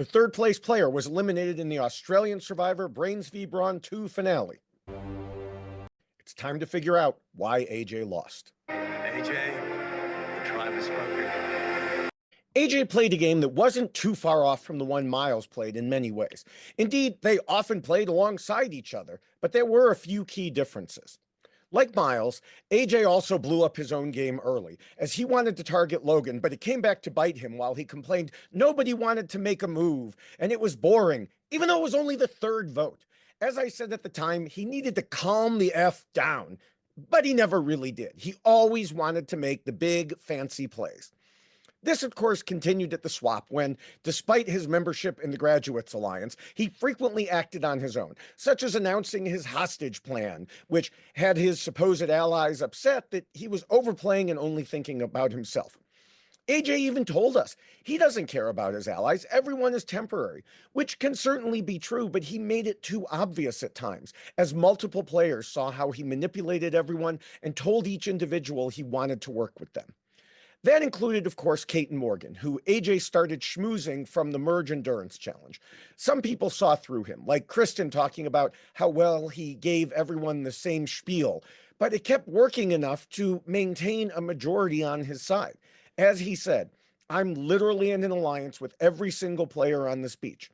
The third place player was eliminated in the Australian Survivor Brains v Brawn II finale. It's time to figure out why AJ lost. AJ, the tribe has spoken. AJ played a game that wasn't too far off from the one Miles played in many ways. Indeed, they often played alongside each other, but there were a few key differences. Like Miles, AJ also blew up his own game early, as he wanted to target Logan, but it came back to bite him while he complained nobody wanted to make a move, and it was boring, even though it was only the third vote. As I said at the time, he needed to calm the F down, but he never really did. He always wanted to make the big, fancy plays. This, of course, continued at the swap when, despite his membership in the Graduates Alliance, he frequently acted on his own, such as announcing his hostage plan, which had his supposed allies upset that he was overplaying and only thinking about himself. AJ even told us he doesn't care about his allies. Everyone is temporary, which can certainly be true, but he made it too obvious at times, as multiple players saw how he manipulated everyone and told each individual he wanted to work with them. That included, of course, Kate and Morgan, who AJ started schmoozing from the Merge Endurance Challenge. Some people saw through him, like Kristen talking about how well he gave everyone the same spiel, but it kept working enough to maintain a majority on his side. As he said, I'm literally in an alliance with every single player on this beach.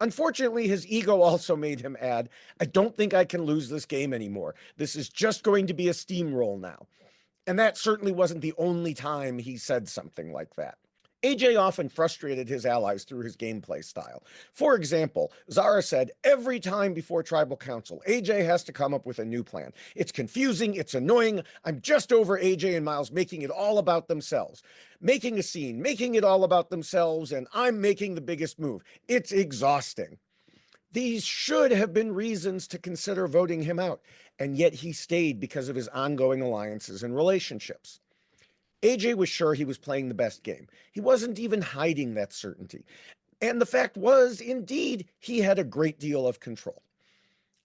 Unfortunately, his ego also made him add, I don't think I can lose this game anymore. This is just going to be a steamroll now. And that certainly wasn't the only time he said something like that. AJ often frustrated his allies through his gameplay style. For example, Zara said every time before Tribal Council, AJ has to come up with a new plan. It's confusing, it's annoying, I'm just over AJ and Miles making it all about themselves. Making a scene, making it all about themselves, and I'm making the biggest move. It's exhausting. These should have been reasons to consider voting him out, and yet he stayed because of his ongoing alliances and relationships. AJ was sure he was playing the best game. He wasn't even hiding that certainty. And the fact was, indeed, he had a great deal of control.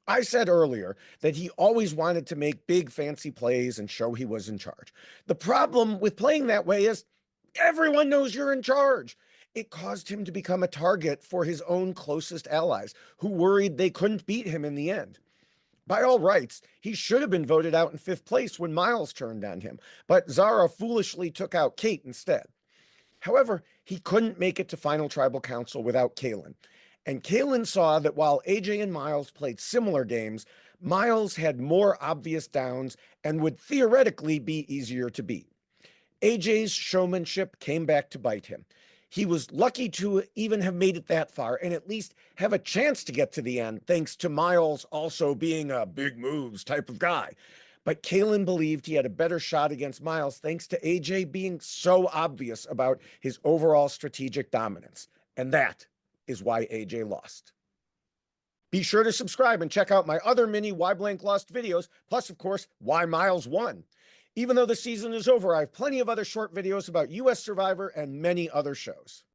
I said earlier that he always wanted to make big fancy plays and show he was in charge. The problem with playing that way is everyone knows you're in charge. It caused him to become a target for his own closest allies, who worried they couldn't beat him in the end. By all rights, he should have been voted out in 5th place when Miles turned on him, but Zara foolishly took out Kate instead. However, he couldn't make it to Final Tribal Council without Kaylin. And Kaylin saw that while AJ and Miles played similar games, Miles had more obvious downs and would theoretically be easier to beat. AJ's showmanship came back to bite him. He was lucky to even have made it that far and at least have a chance to get to the end, thanks to Miles also being a big moves type of guy. But Kaylin believed he had a better shot against Miles thanks to AJ being so obvious about his overall strategic dominance. And that is why AJ lost. Be sure to subscribe and check out my other mini WhyXLost videos, plus, of course, why Miles won. Even though the season is over, I have plenty of other short videos about US Survivor and many other shows.